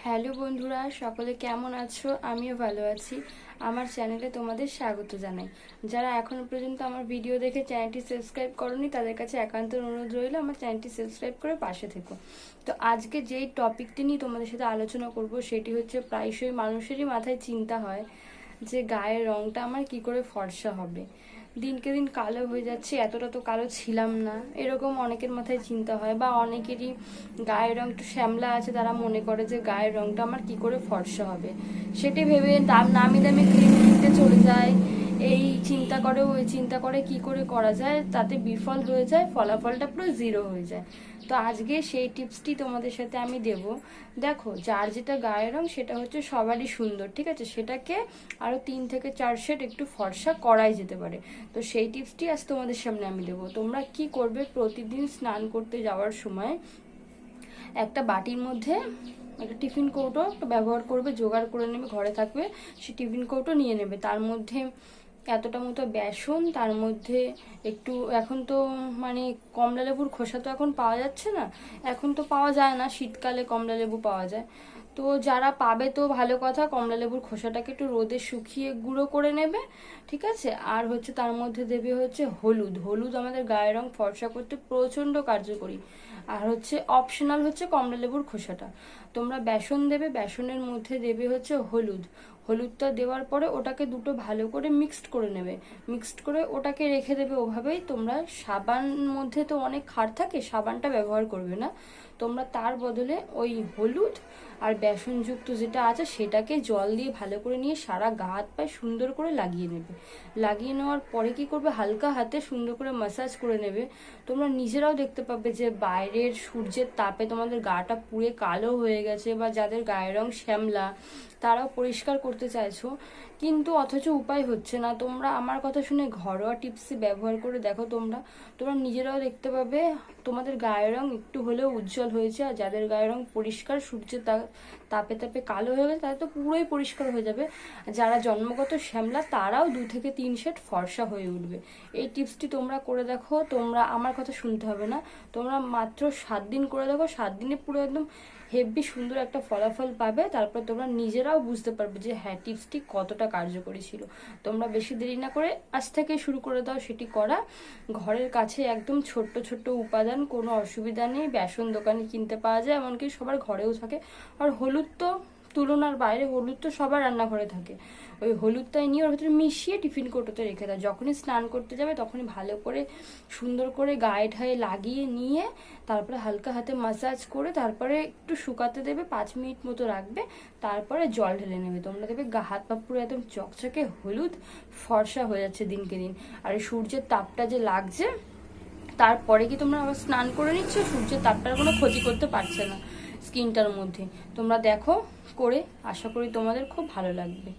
Hello বন্ধুরা, সকলে কেমন আছো? আমিও ভালো আছি। আমার চ্যানেলে তোমাদের স্বাগত জানাই। যারা এখনো পর্যন্ত আমার ভিডিও দেখে চ্যানেলটি সাবস্ক্রাইব করনি তাদের কাছে একান্ত অনুরোধ রইল আমার চ্যানেলটি সাবস্ক্রাইব করে পাশে থেকো। তো আজকে যেই টপিকটি নিয়ে তোমাদের সাথে আলোচনা করব সেটি হচ্ছে প্রায়শই মানুষেরই মাথায় চিন্তা হয় যে গায়ের রংটা আমার কি করে ফর্সা হবে। দিনকে দিন কালো হয়ে যাচ্ছে, এতটা তো কালো ছিলাম না, এরকম অনেকের মাথায় চিন্তা হয়। বা অনেকেরই গায়ের রং একটু শ্যামলা আছে, তারা মনে করে যে গায়ের রংটা আমার কি করে ফর্সা হবে, সেটি ভেবে নামি দামি ক্রিম কিনতে চলে যায়। এই চিন্তা করে ওই চিন্তা করে কি করে করা যায়, তাতে বিফল হয়ে যায়, ফলাফলটা পুরো জিরো হয়ে যায়। তো আজকে সেই টিপসটি তোমাদের সাথে আমি দেব। দেখো, যার যেটা গায়ের রং সেটা হচ্ছে সবারই সুন্দর, ঠিক আছে, সেটাকে আরও 3 থেকে 4 শেড একটু ফর্সা করাই যেতে পারে। তো সেই টিপসটি আজ তোমাদের সামনে আমি দেবো। তোমরা কি করবে, প্রতিদিন স্নান করতে যাওয়ার সময় একটা বাটির মধ্যে একটা টিফিন কৌটো ব্যবহার করবে, জোগাড় করে নেবে, ঘরে থাকবে, সেই টিফিন কৌটো নিয়ে নেবে। তার মধ্যে এতটা মতো বেসন, তার মধ্যে একটু, এখন তো মানে কমলা লেবুর খোসা তো এখন পাওয়া যাচ্ছে না, এখন তো পাওয়া যায় না, শীতকালে কমলা লেবু পাওয়া যায়। তো যারা পাবে তো ভালো কথা, কমলা লেবুর খোসাটাকে একটু রোদে শুকিয়ে গুঁড়ো করে নেবে, ঠিক আছে। আর হচ্ছে তার মধ্যে দেবে হচ্ছে হলুদ। হলুদ আমাদের গায়ের রং ফর্সা করতে প্রচণ্ড কার্যকরী। আর হচ্ছে অপশনাল হচ্ছে কমলা লেবুর খোসাটা। তোমরা বেসন দেবে, বেসনের মধ্যে দেবে হচ্ছে হলুদ। হলুদটা দেওয়ার পরে ওটাকে দুটো ভালো করে মিক্সড করে নেবে, মিক্সড করে ওটাকে রেখে দেবে ওভাবেই। তোমরা সাবান মধ্যে তো অনেক ক্ষার থাকে, সাবানটা ব্যবহার করবে না, তোমরা তার বদলে ওই হলুদ আর বেসনযুক্ত যেটা আছে সেটাকে জল দিয়ে ভালো করে নিয়ে সারা গা হাত পায়ে সুন্দর করে লাগিয়ে নেবে। লাগিয়ে নেওয়ার পরে কি করবে, হালকা হাতে সুন্দর করে ম্যাসাজ করে নেবে। তোমরা নিজেরাও দেখতে পাবে যে বাইরের সূর্যের তাপে তোমাদের গাটা পুড়ে কালো হয়ে গেছে, বা যাদের গায়ের রং শ্যামলা তারাও পরিষ্কার করতে চাইছো কিন্তু অথচ উপায় হচ্ছে না। তোমরা আমার কথা শুনে ঘরোয়া টিপসই ব্যবহার করে দেখো, তোমরা তোমরা নিজেরাও দেখতে পাবে তোমাদের গায়ের রং একটু হলেও উজ্জ্বল হয়েছে। আর যাদের গায়ের রং পরিষ্কার, সূর্যের তাপে তাপে কালো হয়ে গেছে, তাদের তো পুরোই পরিষ্কার হয়ে যাবে। যারা জন্মগত শ্যামলা তারাও 2 থেকে 3 শেড ফর্সা হয়ে উঠবে। এই টিপসটি তোমরা করে দেখো, তোমরা আমার কথা শুনতে হবে না, তোমরা মাত্র 7 দিন করে দেখো, 7 দিনে পুরো একদম হেভি সুন্দর একটা ফলাফল পাবে। তারপর তোমরা নিজেরাও বুঝতে পারবে যে হ্যাঁ, টিপসটি কতটা কার্যকরী ছিল। তোমরা বেশি দেরি না করে আজ থেকে শুরু করে দাও সেটি করা। ঘরের কাছে একদম ছোট্ট ছোট্ট উপাদান, কোনো অসুবিধা নেই, বেসন দোকানে কিনতে পাওয়া যায়, এমনকি সবার ঘরেও থাকে। আর হলুদ তো তুলনার বাইরে, হলুদ তো সবার রান্নাঘরে থাকে। ওই হলুদটাই নিয়ে ওর ভিতরে মিশিয়ে টিফিন কৌটোতে রেখে দাও। যখনই স্নান করতে যাবে তখনই ভালো করে সুন্দর করে গায়ে ঠায়ে লাগিয়ে নিয়ে তারপরে হালকা হাতে ম্যাসাজ করে তারপরে একটু শুকাতে দেবে, 5 মিনিট মতো রাখবে, তারপরে জল ঢেলে নেবে। তোমরা দেখবে গা হাত পা পুরো একদম চকচকে হলুদ ফর্সা হয়ে যাচ্ছে দিনকে দিন। আর সূর্যের তাপটা যে লাগছে, তারপরে কি তোমরা আবার স্নান করে নিচ্ছ, সূর্যের তাপটার কোনো ক্ষতি করতে পারছে না স্কিনটার মধ্যে। তোমরা দেখো করে, আশা করি তোমাদের খুব ভালো লাগবে।